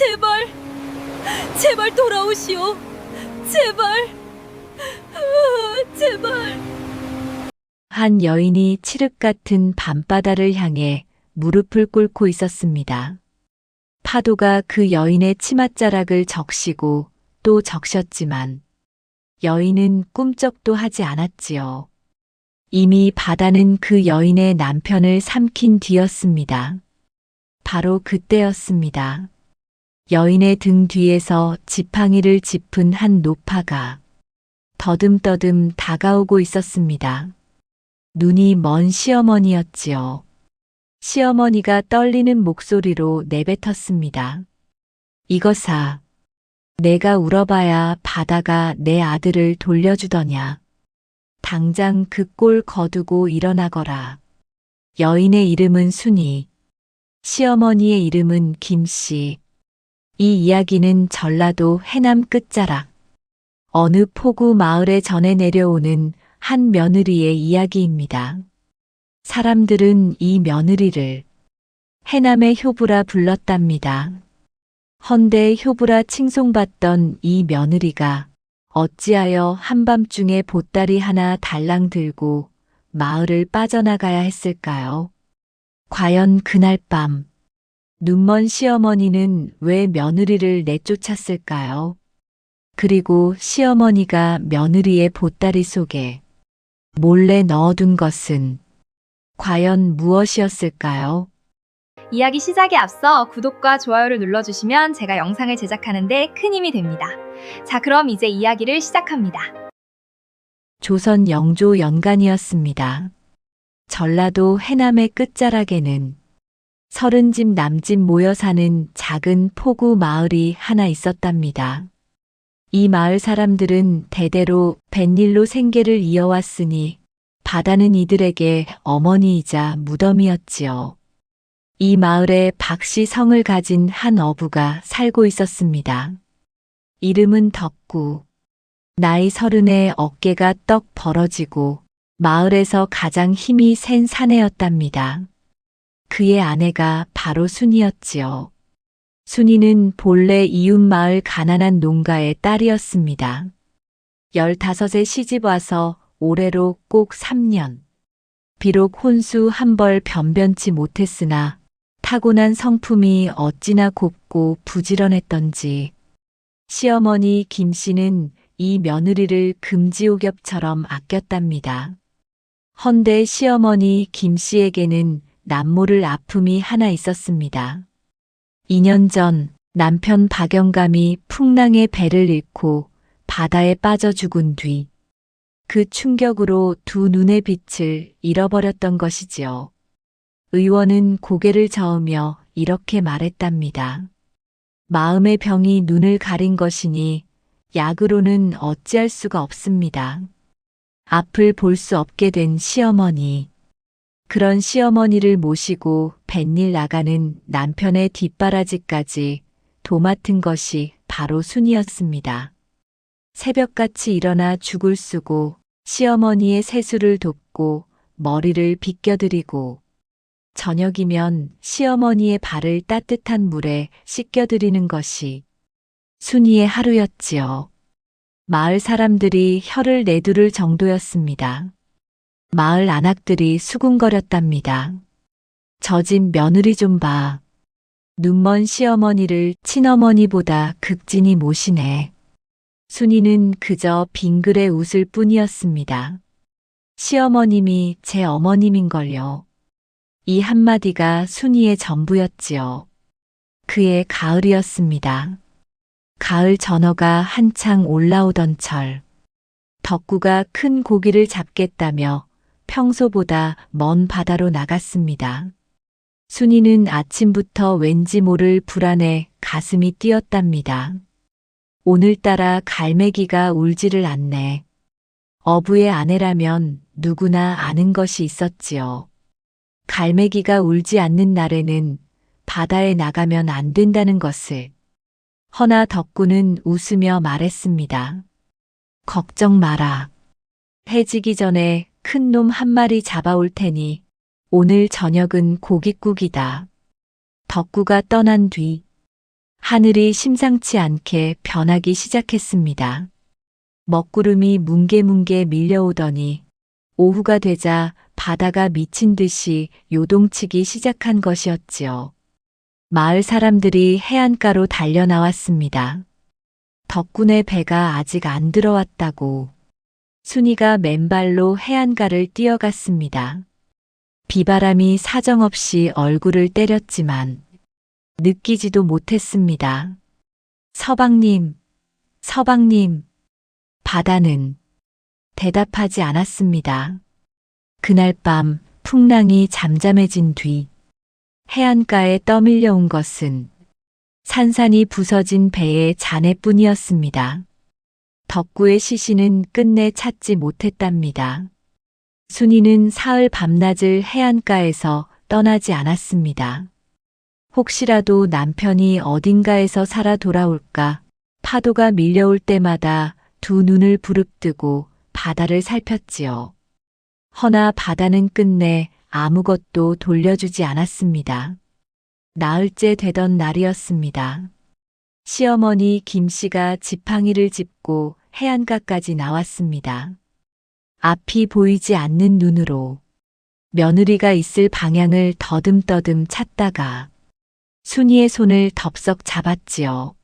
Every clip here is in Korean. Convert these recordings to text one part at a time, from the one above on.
제발, 제발 돌아오시오. 제발, 제발. 한 여인이 칠흑 같은 밤바다를 향해 무릎을 꿇고 있었습니다. 파도가 그 여인의 치맛자락을 적시고 또 적셨지만 여인은 꿈쩍도 하지 않았지요. 이미 바다는 그 여인의 남편을 삼킨 뒤였습니다. 바로 그때였습니다. 여인의 등 뒤에서 지팡이를 짚은 한 노파가 더듬더듬 다가오고 있었습니다. 눈이 먼 시어머니였지요. 시어머니가 떨리는 목소리로 내뱉었습니다. 이거사, 내가 울어봐야 바다가 내 아들을 돌려주더냐. 당장 그 꼴 거두고 일어나거라. 여인의 이름은 순이, 시어머니의 이름은 김씨. 이 이야기는 전라도 해남 끝자락 어느 포구 마을에 전해 내려오는 한 며느리의 이야기입니다. 사람들은 이 며느리를 해남의 효부라 불렀답니다. 헌데 효부라 칭송받던 이 며느리가 어찌하여 한밤중에 보따리 하나 달랑 들고 마을을 빠져나가야 했을까요? 과연 그날 밤 눈먼 시어머니는 왜 며느리를 내쫓았을까요? 그리고 시어머니가 며느리의 보따리 속에 몰래 넣어둔 것은 과연 무엇이었을까요? 이야기 시작에 앞서 구독과 좋아요를 눌러주시면 제가 영상을 제작하는데 큰 힘이 됩니다. 자, 그럼 이제 이야기를 시작합니다. 조선 영조 연간이었습니다. 전라도 해남의 끝자락에는 30집 남집 모여 사는 작은 포구 마을이 하나 있었답니다. 이 마을 사람들은 대대로 뱃일로 생계를 이어왔으니 바다는 이들에게 어머니이자 무덤이었지요. 이 마을에 박씨 성을 가진 한 어부가 살고 있었습니다. 이름은 덕구. 나이 30에 어깨가 떡 벌어지고 마을에서 가장 힘이 센 사내였답니다. 그의 아내가 바로 순이었지요. 순이는 본래 이웃마을 가난한 농가의 딸이었습니다. 15에 시집와서 올해로 꼭 3년. 비록 혼수 한 벌 변변치 못했으나 타고난 성품이 어찌나 곱고 부지런했던지 시어머니 김씨는 이 며느리를 금지옥엽처럼 아꼈답니다. 헌데 시어머니 김씨에게는 남모를 아픔이 하나 있었습니다. 2년 전 남편 박영감이 풍랑에 배를 잃고 바다에 빠져 죽은 뒤 그 충격으로 두 눈의 빛을 잃어버렸던 것이지요. 의원은 고개를 저으며 이렇게 말했답니다. 마음의 병이 눈을 가린 것이니 약으로는 어찌할 수가 없습니다. 앞을 볼 수 없게 된 시어머니. 그런 시어머니를 모시고 뱃일 나가는 남편의 뒷바라지까지 도맡은 것이 바로 순이었습니다. 새벽같이 일어나 죽을 쓰고 시어머니의 세수를 돕고 머리를 빗겨드리고 저녁이면 시어머니의 발을 따뜻한 물에 씻겨드리는 것이 순이의 하루였지요. 마을 사람들이 혀를 내두를 정도였습니다. 마을 안악들이 수군거렸답니다. 저 집 며느리 좀 봐. 눈먼 시어머니를 친어머니보다 극진히 모시네. 순이는 그저 빙그레 웃을 뿐이었습니다. 시어머님이 제 어머님인걸요. 이 한마디가 순이의 전부였지요. 그의 가을이었습니다. 가을 전어가 한창 올라오던 철. 덕구가 큰 고기를 잡겠다며 평소보다 먼 바다로 나갔습니다. 순이는 아침부터 왠지 모를 불안에 가슴이 뛰었답니다. 오늘따라 갈매기가 울지를 않네. 어부의 아내라면 누구나 아는 것이 있었지요. 갈매기가 울지 않는 날에는 바다에 나가면 안 된다는 것을. 허나 덕구는 웃으며 말했습니다. 걱정 마라. 해지기 전에 큰 놈 한 마리 잡아올 테니 오늘 저녁은 고깃국이다. 덕구가 떠난 뒤 하늘이 심상치 않게 변하기 시작했습니다. 먹구름이 뭉게뭉게 밀려오더니 오후가 되자 바다가 미친 듯이 요동치기 시작한 것이었지요. 마을 사람들이 해안가로 달려 나왔습니다. 덕군의 배가 아직 안 들어왔다고. 순이가 맨발로 해안가를 뛰어갔습니다. 비바람이 사정없이 얼굴을 때렸지만 느끼지도 못했습니다. 서방님, 서방님. 바다는 대답하지 않았습니다. 그날 밤 풍랑이 잠잠해진 뒤 해안가에 떠밀려온 것은 산산이 부서진 배의 잔해뿐이었습니다. 덕구의 시신은 끝내 찾지 못했답니다. 순이는 사흘 밤낮을 해안가에서 떠나지 않았습니다. 혹시라도 남편이 어딘가에서 살아 돌아올까 파도가 밀려올 때마다 두 눈을 부릅뜨고 바다를 살폈지요. 허나 바다는 끝내 아무것도 돌려주지 않았습니다. 나흘째 되던 날이었습니다. 시어머니 김씨가 지팡이를 짚고 해안가까지 나왔습니다. 앞이 보이지 않는 눈으로 며느리가 있을 방향을 더듬더듬 찾다가 순이의 손을 덥석 잡았지요.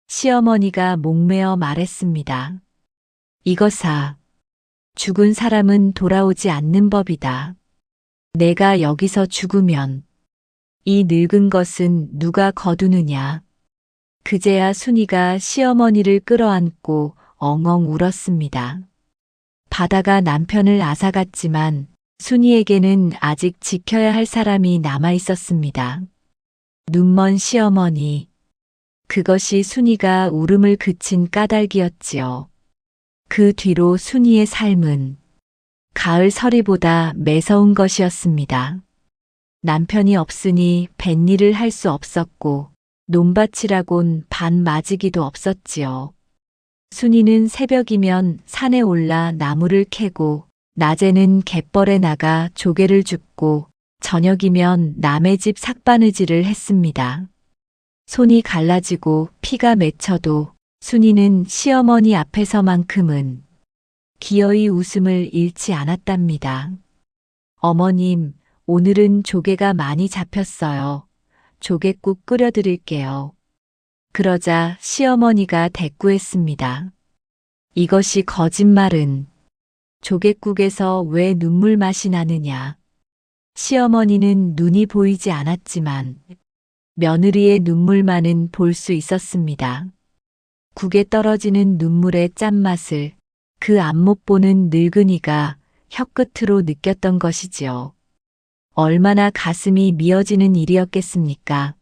시어머니가 목매어 말했습니다. 이거사, 죽은 사람은 돌아오지 않는 법이다. 내가 여기서 죽으면 이 늙은 것은 누가 거두느냐. 그제야 순이가 시어머니를 끌어안고 엉엉 울었습니다. 바다가 남편을 앗아갔지만 순이에게는 아직 지켜야 할 사람이 남아 있었습니다. 눈먼 시어머니. 그것이 순이가 울음을 그친 까닭이었지요. 그 뒤로 순이의 삶은 가을 서리보다 매서운 것이었습니다. 남편이 없으니 뱃일을 할 수 없었고 논밭이라곤 반맞이기도 없었지요. 순이는 새벽이면 산에 올라 나무를 캐고 낮에는 갯벌에 나가 조개를 줍고 저녁이면 남의 집 삭바느질을 했습니다. 손이 갈라지고 피가 맺혀도 순이는 시어머니 앞에서만큼은 기어이 웃음을 잃지 않았답니다. 어머님, 오늘은 조개가 많이 잡혔어요. 조개국 끓여드릴게요. 그러자 시어머니가 대꾸했습니다. 이것이 거짓말은 조개국에서 왜 눈물 맛이 나느냐. 시어머니는 눈이 보이지 않았지만 며느리의 눈물만은 볼 수 있었습니다. 국에 떨어지는 눈물의 짠맛을 그 앞못 보는 늙은이가 혀끝으로 느꼈던 것이지요. 얼마나 가슴이 미어지는 일이었겠습니까?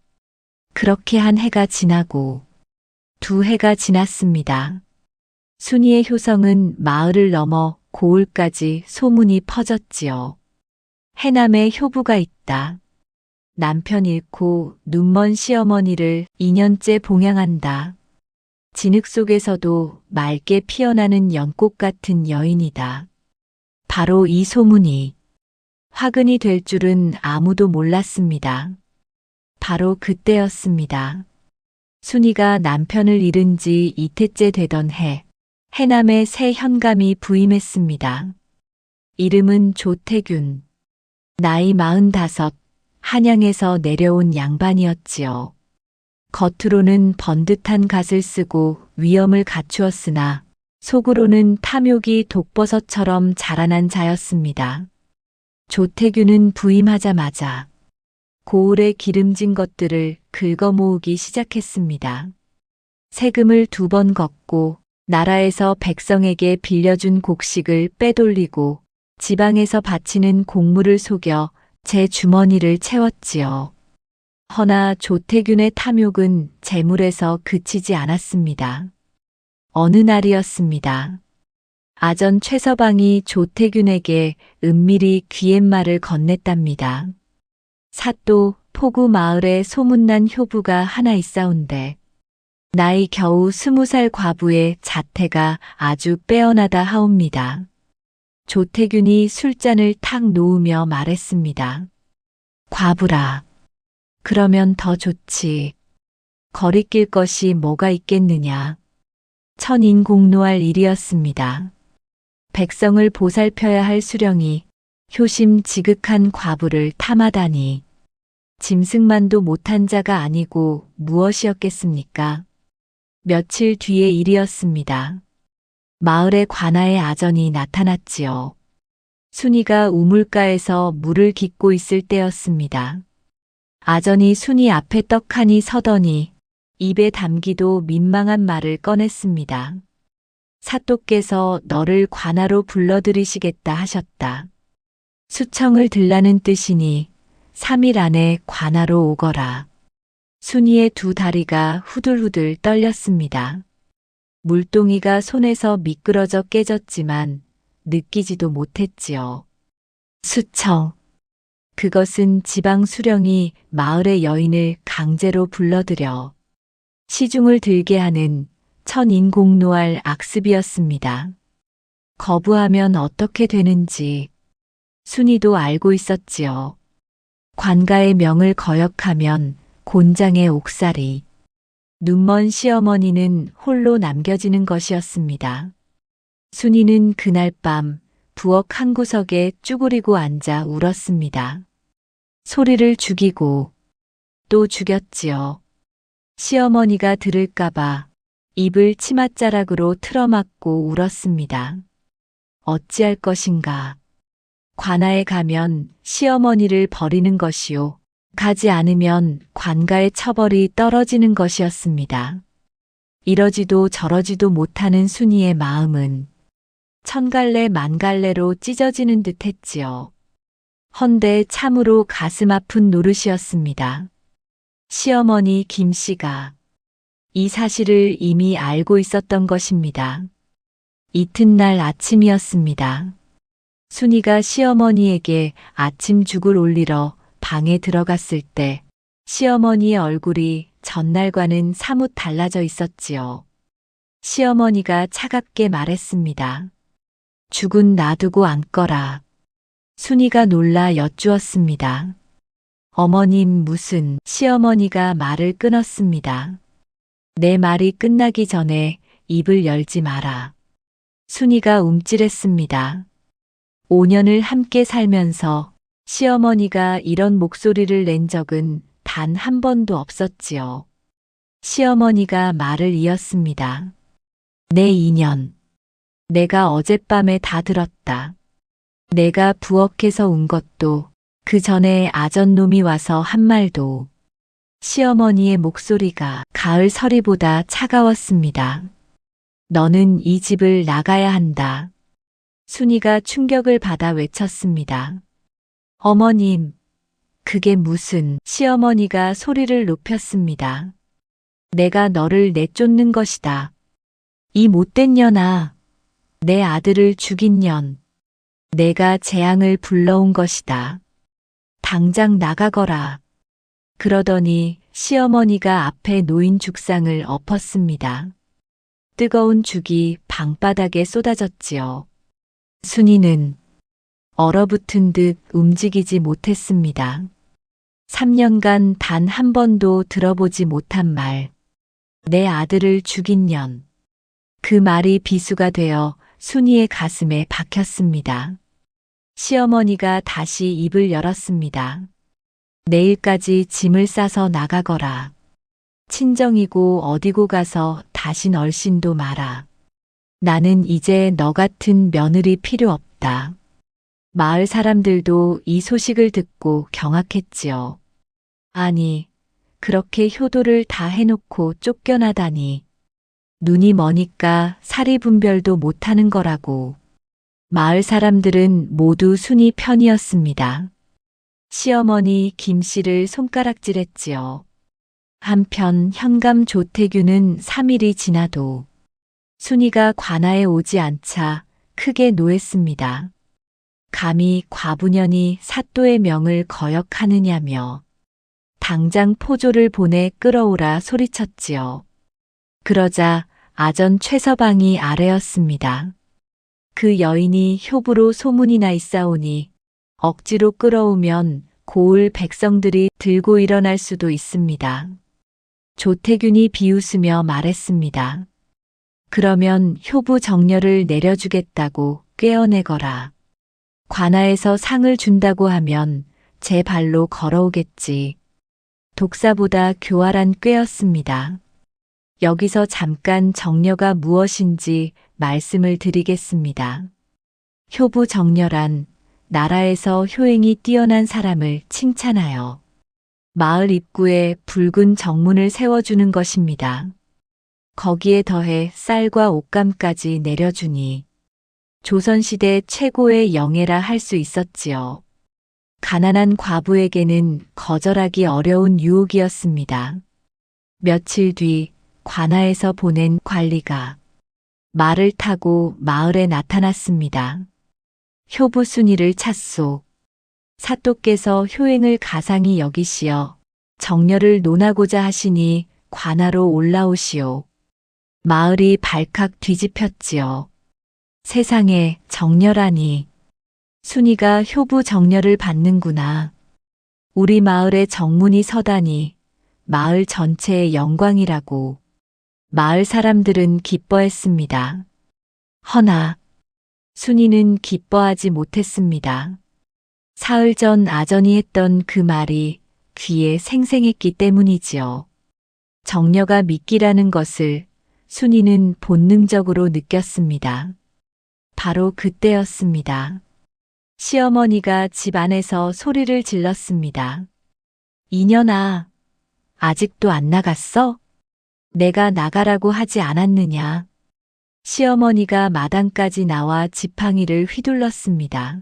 그렇게 한 해가 지나고 두 해가 지났습니다. 순이의 효성은 마을을 넘어 고을까지 소문이 퍼졌지요. 해남에 효부가 있다. 남편 잃고 눈먼 시어머니를 2년째 봉양한다. 진흙 속에서도 맑게 피어나는 연꽃 같은 여인이다. 바로 이 소문이 화근이 될 줄은 아무도 몰랐습니다. 바로 그때였습니다. 순이가 남편을 잃은 지 이태째 되던 해, 해남에 새 현감이 부임했습니다. 이름은 조태균. 나이 45, 한양에서 내려온 양반이었지요. 겉으로는 번듯한 갓을 쓰고 위엄을 갖추었으나 속으로는 탐욕이 독버섯처럼 자라난 자였습니다. 조태균은 부임하자마자 고을에 기름진 것들을 긁어 모으기 시작했습니다. 세금을 2번 걷고 나라에서 백성에게 빌려준 곡식을 빼돌리고 지방에서 바치는 곡물을 속여 제 주머니를 채웠지요. 허나 조태균의 탐욕은 재물에서 그치지 않았습니다. 어느 날이었습니다. 아전 최서방이 조태균에게 은밀히 귀옛말을 건넸답니다. 사또 포구 마을에 소문난 효부가 하나 있사온데 나이 겨우 20살 과부의 자태가 아주 빼어나다 하옵니다. 조태균이 술잔을 탁 놓으며 말했습니다. 과부라. 그러면 더 좋지. 거리낄 것이 뭐가 있겠느냐. 천인공노할 일이었습니다. 백성을 보살펴야 할 수령이 효심 지극한 과부를 탐하다니. 짐승만도 못한 자가 아니고 무엇이었겠습니까? 며칠 뒤의 일이었습니다. 마을에 관아의 아전이 나타났지요. 순이가 우물가에서 물을 깃고 있을 때였습니다. 아전이 순이 앞에 떡하니 서더니 입에 담기도 민망한 말을 꺼냈습니다. 사또께서 너를 관아로 불러들이시겠다 하셨다. 수청을 들라는 뜻이니 3일 안에 관아로 오거라. 순이의 두 다리가 후들후들 떨렸습니다. 물동이가 손에서 미끄러져 깨졌지만 느끼지도 못했지요. 수청. 그것은 지방 수령이 마을의 여인을 강제로 불러들여 시중을 들게 하는 천인공노할 악습이었습니다. 거부하면 어떻게 되는지 순이도 알고 있었지요. 관가의 명을 거역하면 곤장의 옥살이. 눈먼 시어머니는 홀로 남겨지는 것이었습니다. 순이는 그날 밤 부엌 한 구석에 쭈그리고 앉아 울었습니다. 소리를 죽이고 또 죽였지요. 시어머니가 들을까봐 입을 치맛자락으로 틀어막고 울었습니다. 어찌할 것인가. 관아에 가면 시어머니를 버리는 것이요. 가지 않으면 관가의 처벌이 떨어지는 것이었습니다. 이러지도 저러지도 못하는 순이의 마음은 천갈래 만갈래로 찢어지는 듯 했지요. 헌데 참으로 가슴 아픈 노릇이었습니다. 시어머니 김씨가 이 사실을 이미 알고 있었던 것입니다. 이튿날 아침이었습니다. 순이가 시어머니에게 아침죽을 올리러 방에 들어갔을 때 시어머니의 얼굴이 전날과는 사뭇 달라져 있었지요. 시어머니가 차갑게 말했습니다. 죽은 놔두고 앉거라. 순이가 놀라 여쭈었습니다. 어머님 무슨. 시어머니가 말을 끊었습니다. 내 말이 끝나기 전에 입을 열지 마라. 순이가 움찔했습니다. 5년을 함께 살면서 시어머니가 이런 목소리를 낸 적은 단 한 번도 없었지요. 시어머니가 말을 이었습니다. 내 인연. 내가 어젯밤에 다 들었다. 내가 부엌에서 운 것도 그 전에 아전놈이 와서 한 말도. 시어머니의 목소리가 가을 서리보다 차가웠습니다. 너는 이 집을 나가야 한다. 순이가 충격을 받아 외쳤습니다. 어머님, 그게 무슨. 시어머니가 소리를 높였습니다. 내가 너를 내쫓는 것이다. 이 못된 년아, 내 아들을 죽인 년, 내가 재앙을 불러온 것이다. 당장 나가거라. 그러더니 시어머니가 앞에 놓인 죽상을 엎었습니다. 뜨거운 죽이 방바닥에 쏟아졌지요. 순이는 얼어붙은 듯 움직이지 못했습니다. 3년간 단 한 번도 들어보지 못한 말. 내 아들을 죽인 년. 그 말이 비수가 되어 순이의 가슴에 박혔습니다. 시어머니가 다시 입을 열었습니다. 내일까지 짐을 싸서 나가거라. 친정이고 어디고 가서 다신 얼씬도 마라. 나는 이제 너 같은 며느리 필요 없다. 마을 사람들도 이 소식을 듣고 경악했지요. 아니, 그렇게 효도를 다 해놓고 쫓겨나다니. 눈이 머니까 사리분별도 못하는 거라고. 마을 사람들은 모두 순이 편이었습니다. 시어머니 김씨를 손가락질했지요. 한편 현감 조태규는 3일이 지나도 순이가 관아에 오지 않자 크게 노했습니다. 감히 과부년이 사또의 명을 거역하느냐며 당장 포조를 보내 끌어오라 소리쳤지요. 그러자 아전 최서방이 아뢰었습니다. 그 여인이 효부로 소문이 나 있사오니 억지로 끌어오면 고을 백성들이 들고 일어날 수도 있습니다. 조태균이 비웃으며 말했습니다. 그러면 효부 정렬을 내려주겠다고 꿰어내거라. 관아에서 상을 준다고 하면 제 발로 걸어오겠지. 독사보다 교활한 꾀였습니다. 여기서 잠깐 정려가 무엇인지 말씀을 드리겠습니다. 효부 정려란 나라에서 효행이 뛰어난 사람을 칭찬하여 마을 입구에 붉은 정문을 세워주는 것입니다. 거기에 더해 쌀과 옷감까지 내려주니 조선시대 최고의 영예라 할 수 있었지요. 가난한 과부에게는 거절하기 어려운 유혹이었습니다. 며칠 뒤 관아에서 보낸 관리가 말을 타고 마을에 나타났습니다. 효부 순이를 찾소. 사또께서 효행을 가상히 여기시어 정려를 논하고자 하시니 관아로 올라오시오. 마을이 발칵 뒤집혔지요. 세상에 정려라니. 순이가 효부 정려를 받는구나. 우리 마을에 정문이 서다니 마을 전체의 영광이라고. 마을 사람들은 기뻐했습니다. 허나 순이는 기뻐하지 못했습니다. 사흘 전 아전이 했던 그 말이 귀에 생생했기 때문이지요. 정려가 미끼라는 것을 순이는 본능적으로 느꼈습니다. 바로 그때였습니다. 시어머니가 집 안에서 소리를 질렀습니다. 이년아, 아직도 안 나갔어? 내가 나가라고 하지 않았느냐? 시어머니가 마당까지 나와 지팡이를 휘둘렀습니다.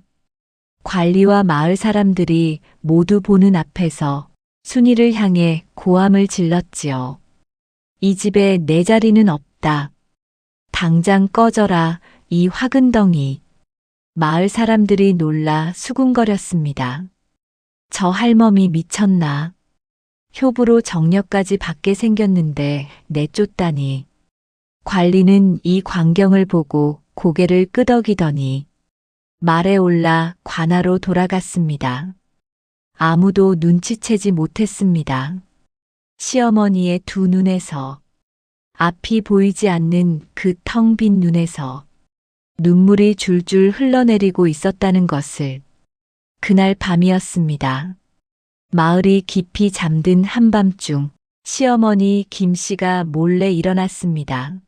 관리와 마을 사람들이 모두 보는 앞에서 순이를 향해 고함을 질렀지요. 이 집에 내 자리는 없다. 당장 꺼져라, 이 화근덩이. 마을 사람들이 놀라 수군거렸습니다. 저 할멈이 미쳤나. 효부로 정려까지 받게 생겼는데 내쫓다니. 관리는 이 광경을 보고 고개를 끄덕이더니 말에 올라 관아로 돌아갔습니다. 아무도 눈치채지 못했습니다. 시어머니의 두 눈에서, 앞이 보이지 않는 그 텅 빈 눈에서 눈물이 줄줄 흘러내리고 있었다는 것을. 그날 밤이었습니다. 마을이 깊이 잠든 한밤중 시어머니 김씨가 몰래 일어났습니다.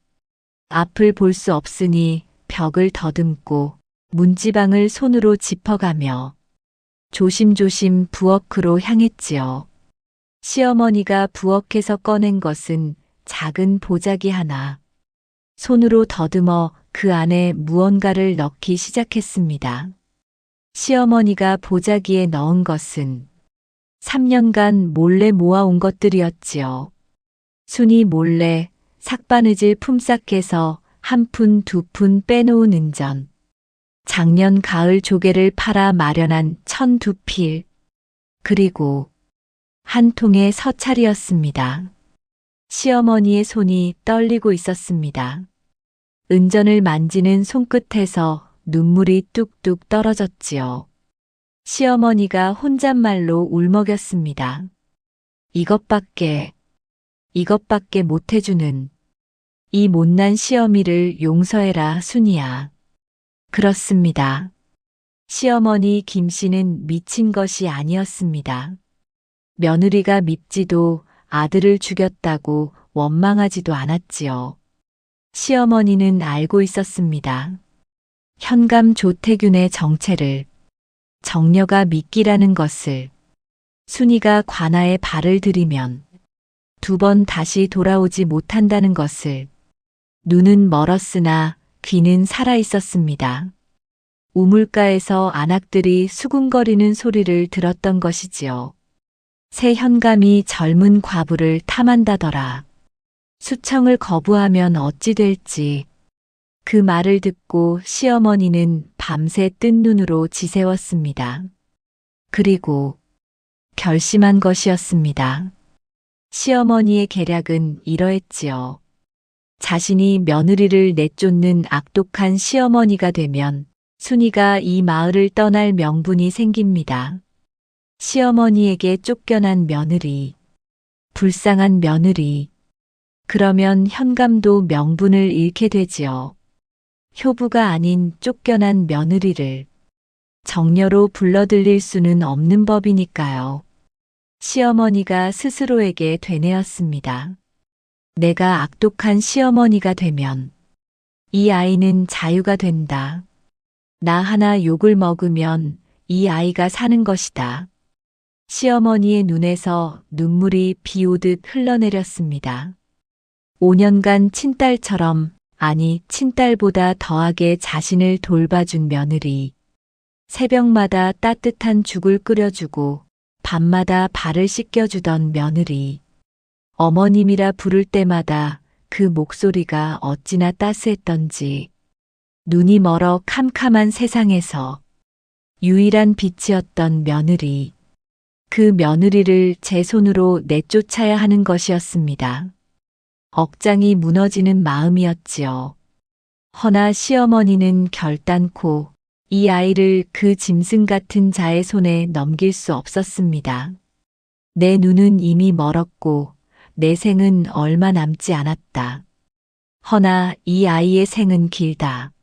앞을 볼 수 없으니 벽을 더듬고 문지방을 손으로 짚어가며 조심조심 부엌으로 향했지요. 시어머니가 부엌에서 꺼낸 것은 작은 보자기 하나. 손으로 더듬어 그 안에 무언가를 넣기 시작했습니다. 시어머니가 보자기에 넣은 것은 3년간 몰래 모아온 것들이었지요. 순이 몰래 삭바느질 품삯에서 한 푼, 두 푼 빼놓은 은전, 작년 가을 조개를 팔아 마련한 1,002필, 그리고 한 통의 서찰이었습니다. 시어머니의 손이 떨리고 있었습니다. 은전을 만지는 손끝에서 눈물이 뚝뚝 떨어졌지요. 시어머니가 혼잣말로 울먹였습니다. 이것밖에 못해주는 이 못난 시어미를 용서해라, 순이야. 그렇습니다. 시어머니 김씨는 미친 것이 아니었습니다. 며느리가 밉지도 아들을 죽였다고 원망하지도 않았지요. 시어머니는 알고 있었습니다. 현감 조태균의 정체를, 정려가 미끼라는 것을. 순이가 관아에 발을 들이면 2번 다시 돌아오지 못한다는 것을. 눈은 멀었으나 귀는 살아 있었습니다. 우물가에서 안악들이 수군거리는 소리를 들었던 것이지요. 새 현감이 젊은 과부를 탐한다더라. 수청을 거부하면 어찌 될지. 그 말을 듣고 시어머니는 밤새 뜬 눈으로 지새웠습니다. 그리고 결심한 것이었습니다. 시어머니의 계략은 이러했지요. 자신이 며느리를 내쫓는 악독한 시어머니가 되면 순이가 이 마을을 떠날 명분이 생깁니다. 시어머니에게 쫓겨난 며느리. 불쌍한 며느리. 그러면 현감도 명분을 잃게 되지요. 효부가 아닌 쫓겨난 며느리를 정녀로 불러들일 수는 없는 법이니까요. 시어머니가 스스로에게 되뇌었습니다. 내가 악독한 시어머니가 되면 이 아이는 자유가 된다. 나 하나 욕을 먹으면 이 아이가 사는 것이다. 시어머니의 눈에서 눈물이 비 오듯 흘러내렸습니다. 5년간 친딸처럼, 아니 친딸보다 더하게 자신을 돌봐준 며느리. 새벽마다 따뜻한 죽을 끓여주고 밤마다 발을 씻겨주던 며느리. 어머님이라 부를 때마다 그 목소리가 어찌나 따스했던지. 눈이 멀어 캄캄한 세상에서 유일한 빛이었던 며느리. 그 며느리를 제 손으로 내쫓아야 하는 것이었습니다. 억장이 무너지는 마음이었지요. 허나 시어머니는 결단코 이 아이를 그 짐승 같은 자의 손에 넘길 수 없었습니다. 내 눈은 이미 멀었고 내 생은 얼마 남지 않았다. 허나 이 아이의 생은 길다.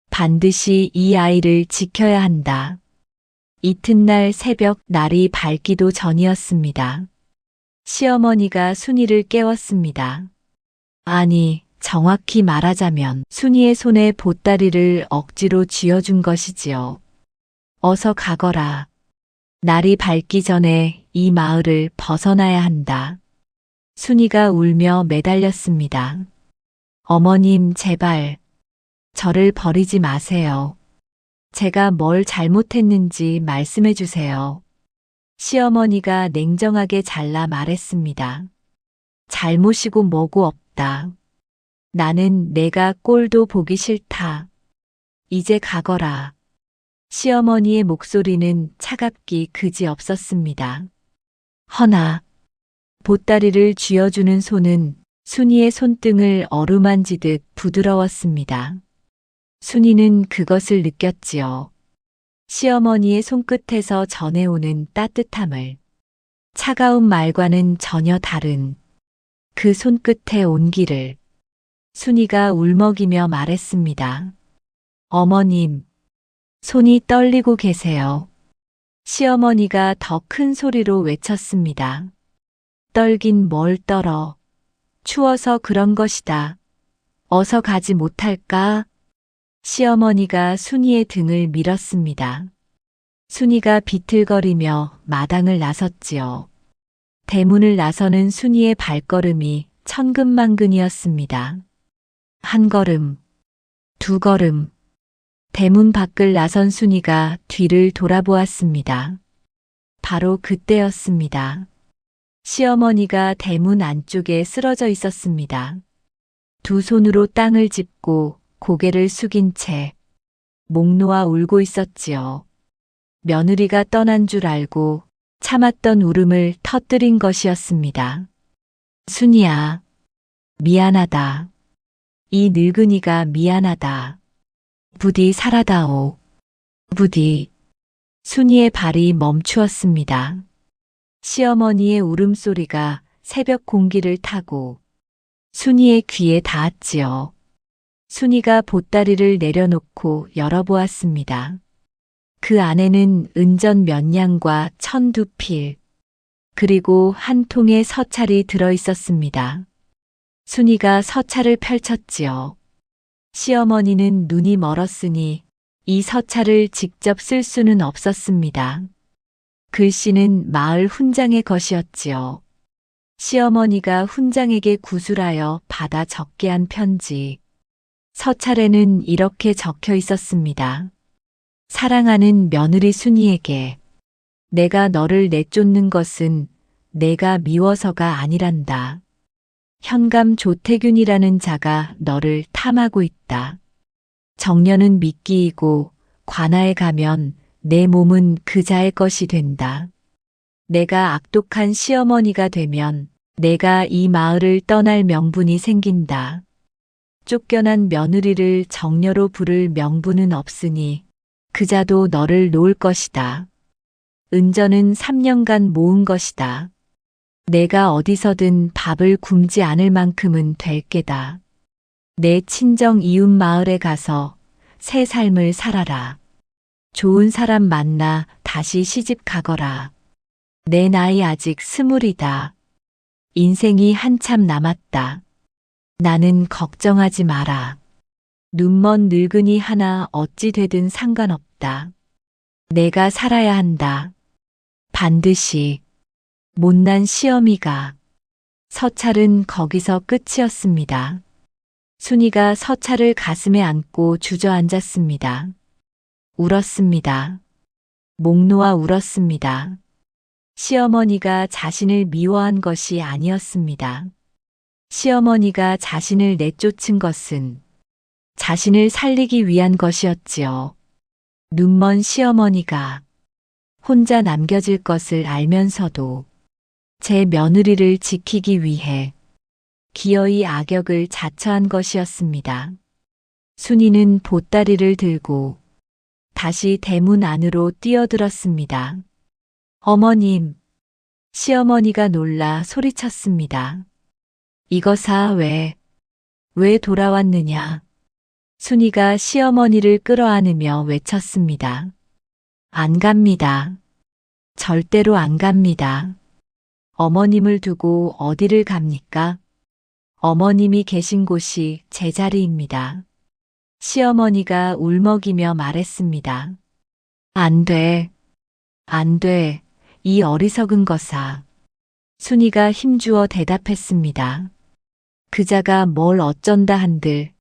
반드시 이 아이를 지켜야 한다. 이튿날 새벽 날이 밝기도 전이었습니다. 시어머니가 순이를 깨웠습니다. 아니, 정확히 말하자면 순이의 손에 보따리를 억지로 쥐어준 것이지요. 어서 가거라. 날이 밝기 전에 이 마을을 벗어나야 한다. 순이가 울며 매달렸습니다. 어머님, 제발 저를 버리지 마세요. 제가 뭘 잘못했는지 말씀해 주세요. 시어머니가 냉정하게 잘라 말했습니다. 잘못이고 뭐고 없다. 나는 내가 꼴도 보기 싫다. 이제 가거라. 시어머니의 목소리는 차갑기 그지없었습니다. 허나 보따리를 쥐어주는 손은 순이의 손등을 어루만지듯 부드러웠습니다. 순이는 그것을 느꼈지요. 시어머니의 손끝에서 전해오는 따뜻함을. 차가운 말과는 전혀 다른 그 손끝의 온기를. 순이가 울먹이며 말했습니다. 어머님, 손이 떨리고 계세요. 시어머니가 더 큰 소리로 외쳤습니다. 떨긴 뭘 떨어. 추워서 그런 것이다. 어서 가지 못할까? 시어머니가 순이의 등을 밀었습니다. 순이가 비틀거리며 마당을 나섰지요. 대문을 나서는 순이의 발걸음이 천근만근이었습니다. 한 걸음, 두 걸음. 대문 밖을 나선 순이가 뒤를 돌아보았습니다. 바로 그때였습니다. 시어머니가 대문 안쪽에 쓰러져 있었습니다. 두 손으로 땅을 짚고 고개를 숙인 채 목 놓아 울고 있었지요. 며느리가 떠난 줄 알고 참았던 울음을 터뜨린 것이었습니다. 순이야, 미안하다. 이 늙은이가 미안하다. 부디 살아다오. 부디. 순이의 발이 멈추었습니다. 시어머니의 울음소리가 새벽 공기를 타고 순이의 귀에 닿았지요. 순이가 보따리를 내려놓고 열어보았습니다. 그 안에는 은전 몇 냥과 천 두 필, 그리고 한 통의 서찰이 들어있었습니다. 순이가 서찰을 펼쳤지요. 시어머니는 눈이 멀었으니 이 서찰을 직접 쓸 수는 없었습니다. 글씨는 마을 훈장의 것이었지요. 시어머니가 훈장에게 구술하여 받아 적게 한 편지. 서찰에는 이렇게 적혀 있었습니다. 사랑하는 며느리 순이에게 내가 너를 내쫓는 것은 내가 미워서가 아니란다. 현감 조태균이라는 자가 너를 탐하고 있다. 정년은 미끼이고 관아에 가면 내 몸은 그 자의 것이 된다. 내가 악독한 시어머니가 되면 내가 이 마을을 떠날 명분이 생긴다. 쫓겨난 며느리를 정녀로 부를 명분은 없으니 그자도 너를 놓을 것이다. 은전은 3년간 모은 것이다. 내가 어디서든 밥을 굶지 않을 만큼은 될 게다. 내 친정 이웃 마을에 가서 새 삶을 살아라. 좋은 사람 만나 다시 시집 가거라. 내 나이 아직 20이다. 인생이 한참 남았다. 나는 걱정하지 마라. 눈먼 늙은이 하나 어찌 되든 상관없다. 내가 살아야 한다. 반드시. 못난 시어미가. 서찰은 거기서 끝이었습니다. 순이가 서찰을 가슴에 안고 주저앉았습니다. 울었습니다. 목 놓아 울었습니다. 시어머니가 자신을 미워한 것이 아니었습니다. 시어머니가 자신을 내쫓은 것은 자신을 살리기 위한 것이었지요. 눈먼 시어머니가 혼자 남겨질 것을 알면서도 제 며느리를 지키기 위해 기어이 악역을 자처한 것이었습니다. 순이는 보따리를 들고 다시 대문 안으로 뛰어들었습니다. 어머님, 시어머니가 놀라 소리쳤습니다. 이거사 왜 돌아왔느냐? 순이가 시어머니를 끌어안으며 외쳤습니다. 안 갑니다. 절대로 안 갑니다. 어머님을 두고 어디를 갑니까? 어머님이 계신 곳이 제 자리입니다. 시어머니가 울먹이며 말했습니다. 안 돼. 안 돼. 이 어리석은 것아. 순이가 힘주어 대답했습니다. 그자가 뭘 어쩐다 한들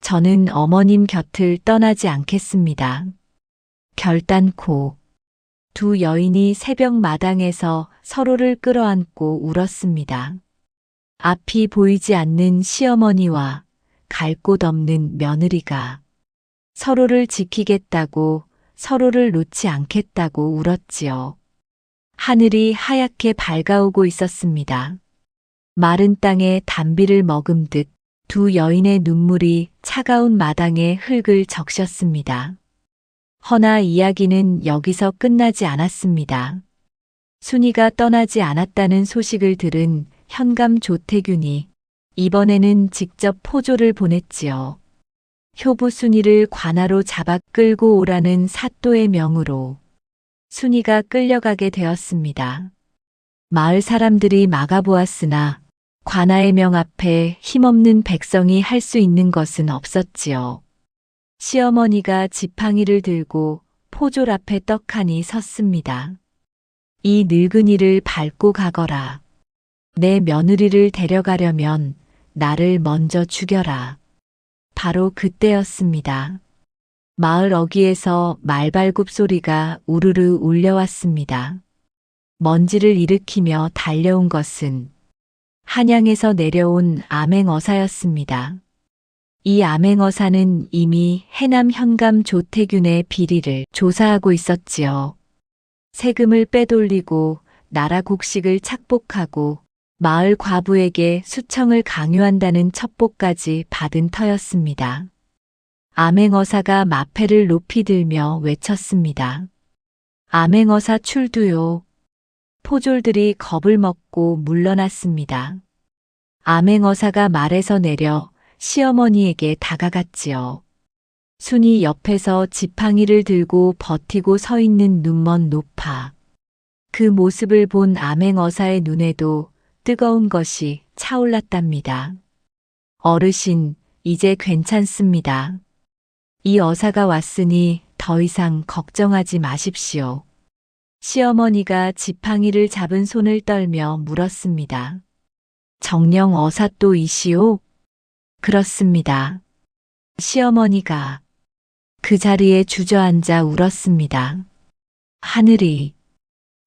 저는 어머님 곁을 떠나지 않겠습니다. 결단코. 두 여인이 새벽 마당에서 서로를 끌어안고 울었습니다. 앞이 보이지 않는 시어머니와 갈 곳 없는 며느리가 서로를 지키겠다고 서로를 놓지 않겠다고 울었지요. 하늘이 하얗게 밝아오고 있었습니다. 마른 땅에 단비를 머금듯 두 여인의 눈물이 차가운 마당에 흙을 적셨습니다. 허나 이야기는 여기서 끝나지 않았습니다. 순이가 떠나지 않았다는 소식을 들은 현감 조태균이 이번에는 직접 포조를 보냈지요. 효부 순이를 관하로 잡아 끌고 오라는 사또의 명으로 순이가 끌려가게 되었습니다. 마을 사람들이 막아보았으나 관아의 명 앞에 힘없는 백성이 할 수 있는 것은 없었지요. 시어머니가 지팡이를 들고 포졸 앞에 떡하니 섰습니다. 이 늙은이를 밟고 가거라. 내 며느리를 데려가려면 나를 먼저 죽여라. 바로 그때였습니다. 마을 어귀에서 말발굽 소리가 우르르 울려왔습니다. 먼지를 일으키며 달려온 것은 한양에서 내려온 암행어사였습니다. 이 암행어사는 이미 해남 현감 조태균의 비리를 조사하고 있었지요. 세금을 빼돌리고 나라 곡식을 착복하고 마을 과부에게 수청을 강요한다는 첩보까지 받은 터였습니다. 암행어사가 마패를 높이 들며 외쳤습니다. 암행어사 출두요. 포졸들이 겁을 먹고 물러났습니다. 암행어사가 말에서 내려 시어머니에게 다가갔지요. 순이 옆에서 지팡이를 들고 버티고 서 있는 눈먼 노파. 그 모습을 본 암행어사의 눈에도 뜨거운 것이 차올랐답니다. 어르신, 이제 괜찮습니다. 이 어사가 왔으니 더 이상 걱정하지 마십시오. 시어머니가 지팡이를 잡은 손을 떨며 물었습니다. 정녕 어사또이시오? 그렇습니다. 시어머니가 그 자리에 주저앉아 울었습니다.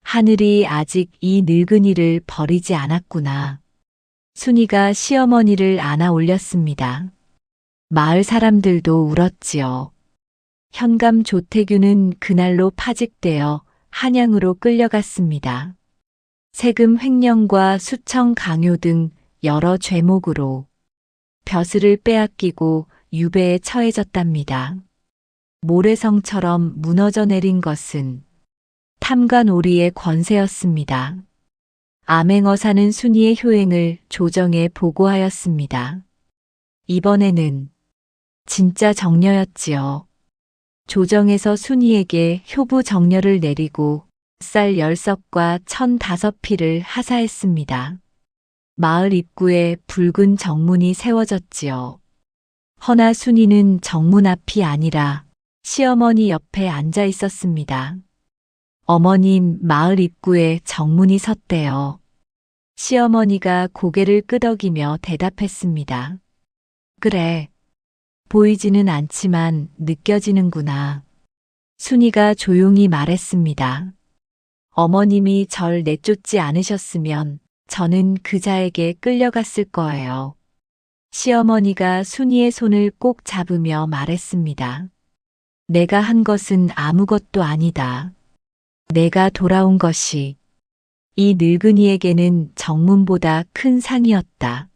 하늘이 아직 이 늙은이를 버리지 않았구나. 순이가 시어머니를 안아 올렸습니다. 마을 사람들도 울었지요. 현감 조태균은 그날로 파직되어 한양으로 끌려갔습니다. 세금 횡령과 수청 강요 등 여러 죄목으로 벼슬을 빼앗기고 유배에 처해졌답니다. 모래성처럼 무너져 내린 것은 탐관오리의 권세였습니다. 암행어사는 순이의 효행을 조정에 보고하였습니다. 이번에는 진짜 정려였지요. 조정에서 순이에게 효부 정려를 내리고 쌀 10석과 1,005피를 하사했습니다. 마을 입구에 붉은 정문이 세워졌지요. 허나 순이는 정문 앞이 아니라 시어머니 옆에 앉아 있었습니다. 어머님, 마을 입구에 정문이 섰대요. 시어머니가 고개를 끄덕이며 대답했습니다. 그래. 보이지는 않지만 느껴지는구나. 순이가 조용히 말했습니다. 어머님이 절 내쫓지 않으셨으면 저는 그자에게 끌려갔을 거예요. 시어머니가 순이의 손을 꼭 잡으며 말했습니다. 내가 한 것은 아무것도 아니다. 내가 돌아온 것이 이 늙은이에게는 정문보다 큰 상이었다.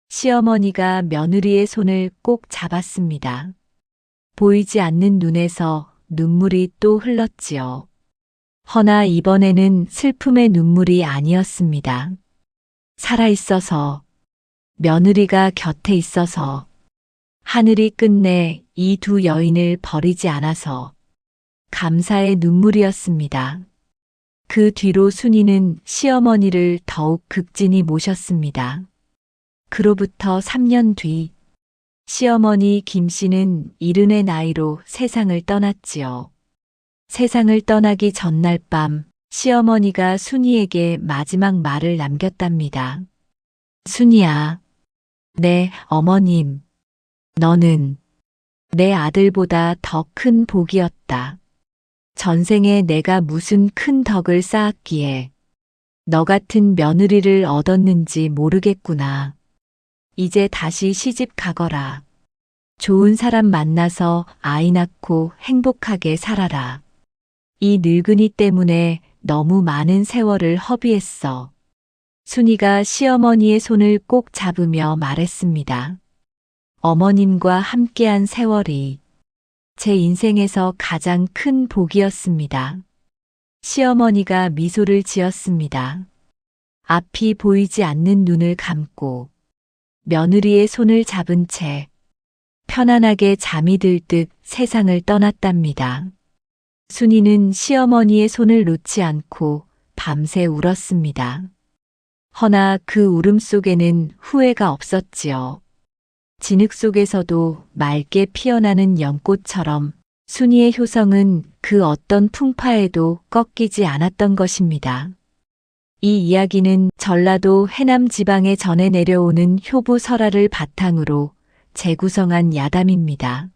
시어머니가 며느리의 손을 꼭 잡았습니다. 보이지 않는 눈에서 눈물이 또 흘렀지요. 허나 이번에는 슬픔의 눈물이 아니었습니다. 살아있어서, 며느리가 곁에 있어서, 하늘이 끝내 이 두 여인을 버리지 않아서 감사의 눈물이었습니다. 그 뒤로 순이는 시어머니를 더욱 극진히 모셨습니다. 그로부터 3년 뒤, 시어머니 김씨는 70의 나이로 세상을 떠났지요. 세상을 떠나기 전날 밤, 시어머니가 순이에게 마지막 말을 남겼답니다. 순이야, 네, 어머님. 너는 내 아들보다 더 큰 복이었다. 전생에 내가 무슨 큰 덕을 쌓았기에 너 같은 며느리를 얻었는지 모르겠구나. 이제 다시 시집 가거라. 좋은 사람 만나서 아이 낳고 행복하게 살아라. 이 늙은이 때문에 너무 많은 세월을 허비했어. 순이가 시어머니의 손을 꼭 잡으며 말했습니다. 어머님과 함께한 세월이 제 인생에서 가장 큰 복이었습니다. 시어머니가 미소를 지었습니다. 앞이 보이지 않는 눈을 감고 며느리의 손을 잡은 채 편안하게 잠이 들 듯 세상을 떠났답니다. 순이는 시어머니의 손을 놓지 않고 밤새 울었습니다. 허나 그 울음 속에는 후회가 없었지요. 진흙 속에서도 맑게 피어나는 연꽃처럼 순이의 효성은 그 어떤 풍파에도 꺾이지 않았던 것입니다. 이 이야기는 전라도 해남 지방에 전해 내려오는 효부 설화를 바탕으로 재구성한 야담입니다.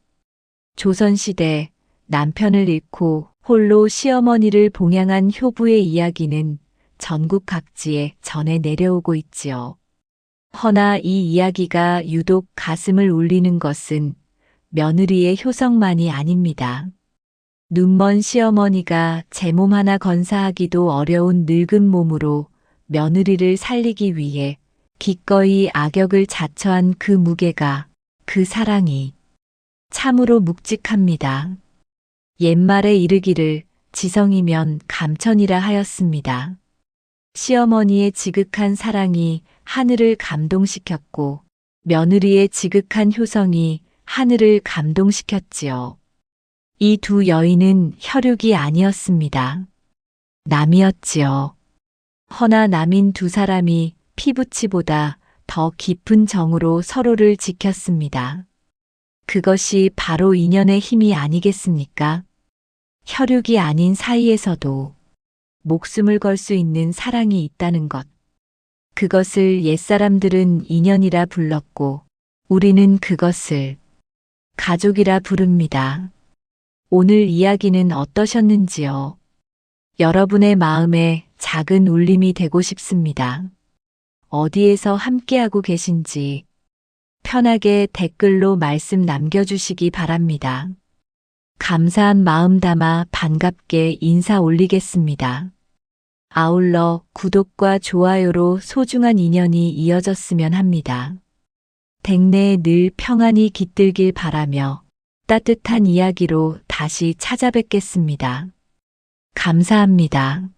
조선시대 남편을 잃고 홀로 시어머니를 봉양한 효부의 이야기는 전국 각지에 전해 내려오고 있지요. 허나 이 이야기가 유독 가슴을 울리는 것은 며느리의 효성만이 아닙니다. 눈먼 시어머니가 제 몸 하나 건사하기도 어려운 늙은 몸으로 며느리를 살리기 위해 기꺼이 악역을 자처한 그 무게가, 그 사랑이 참으로 묵직합니다. 옛말에 이르기를 지성이면 감천이라 하였습니다. 시어머니의 지극한 사랑이 하늘을 감동시켰고 며느리의 지극한 효성이 하늘을 감동시켰지요. 이 두 여인은 혈육이 아니었습니다. 남이었지요. 허나 남인 두 사람이 피부치보다 더 깊은 정으로 서로를 지켰습니다. 그것이 바로 인연의 힘이 아니겠습니까? 혈육이 아닌 사이에서도 목숨을 걸 수 있는 사랑이 있다는 것. 그것을 옛사람들은 인연이라 불렀고 우리는 그것을 가족이라 부릅니다. 오늘 이야기는 어떠셨는지요? 여러분의 마음에 작은 울림이 되고 싶습니다. 어디에서 함께하고 계신지 편하게 댓글로 말씀 남겨주시기 바랍니다. 감사한 마음 담아 반갑게 인사 올리겠습니다. 아울러 구독과 좋아요로 소중한 인연이 이어졌으면 합니다. 댁내에 늘 평안이 깃들길 바라며 따뜻한 이야기로 다시 찾아뵙겠습니다. 감사합니다.